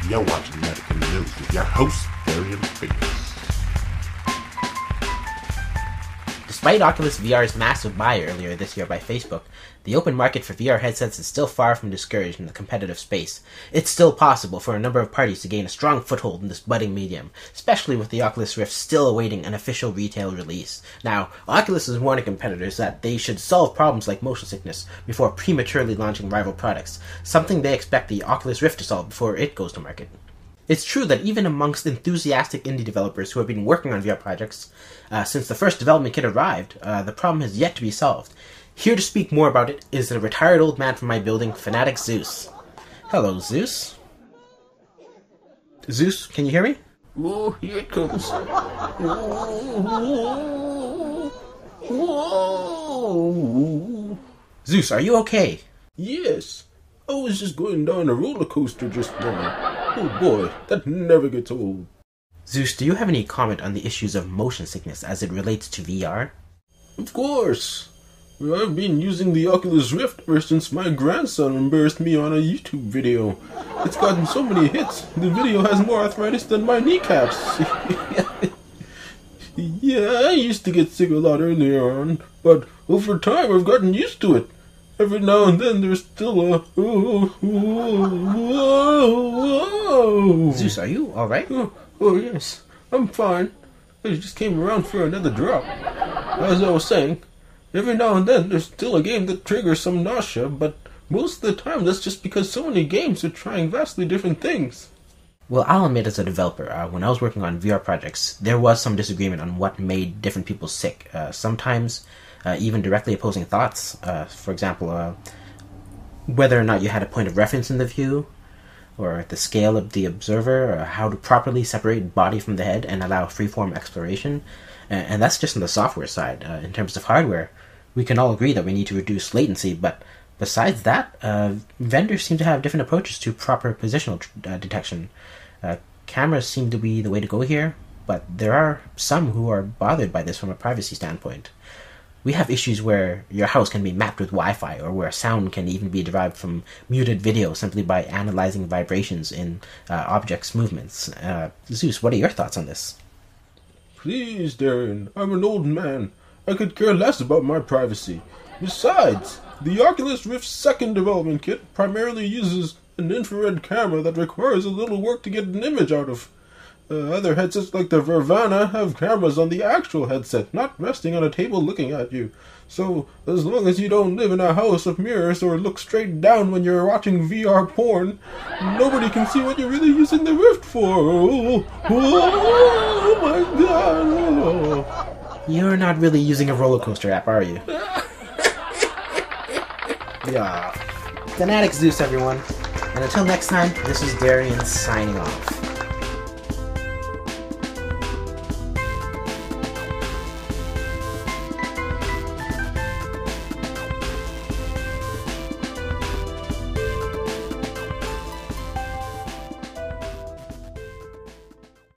You're watching Metakin News with your host, Darien. Despite Oculus VR's massive buy earlier this year by Facebook, the open market for VR headsets is still far from discouraged in the competitive space. It's still possible for a number of parties to gain a strong foothold in this budding medium, especially with the Oculus Rift still awaiting an official retail release. Now, Oculus is warning competitors that they should solve problems like motion sickness before prematurely launching rival products, something they expect the Oculus Rift to solve before it goes to market. It's true that even amongst enthusiastic indie developers who have been working on VR projects since the first development kit arrived, the problem has yet to be solved. Here to speak more about it is the retired old man from my building, Fanatic Zeus. Hello, Zeus. Zeus, can you hear me? Oh, here it comes. Zeus, are you okay? Yes, I was just going down a roller coaster just now. Oh boy, that never gets old. Zeus, do you have any comment on the issues of motion sickness as it relates to VR? Of course. I've been using the Oculus Rift ever since my grandson embarrassed me on a YouTube video. It's gotten so many hits, the video has more arthritis than my kneecaps. Yeah, I used to get sick a lot earlier on, but over time I've gotten used to it. Every now and then there's still a... Zeus, are you alright? Oh yes, I'm fine. I just came around for another drop. As I was saying, every now and then there's still a game that triggers some nausea, but most of the time that's just because so many games are trying vastly different things. Well, I'll admit as a developer, when I was working on VR projects, there was some disagreement on what made different people sick. Sometimes even directly opposing thoughts. For example, whether or not you had a point of reference in the view, or the scale of the observer, or how to properly separate body from the head and allow freeform exploration. And that's just on the software side. In terms of hardware, we can all agree that we need to reduce latency, but besides that, vendors seem to have different approaches to proper positional detection. Cameras seem to be the way to go here, but there are some who are bothered by this from a privacy standpoint. We have issues where your house can be mapped with Wi-Fi, or where sound can even be derived from muted video simply by analyzing vibrations in objects' movements. Zeus, what are your thoughts on this? Please, Darien, I'm an old man. I could care less about my privacy. Besides, the Oculus Rift's second development kit primarily uses an infrared camera that requires a little work to get an image out of. Other headsets like the Vervana have cameras on the actual headset, not resting on a table looking at you. So, as long as you don't live in a house of mirrors or look straight down when you're watching VR porn, nobody can see what you're really using the Rift for. Oh my god. Oh. You're not really using a roller coaster app, are you? Yeah. Fanatic Zeus, everyone. And until next time, this is Darien signing off.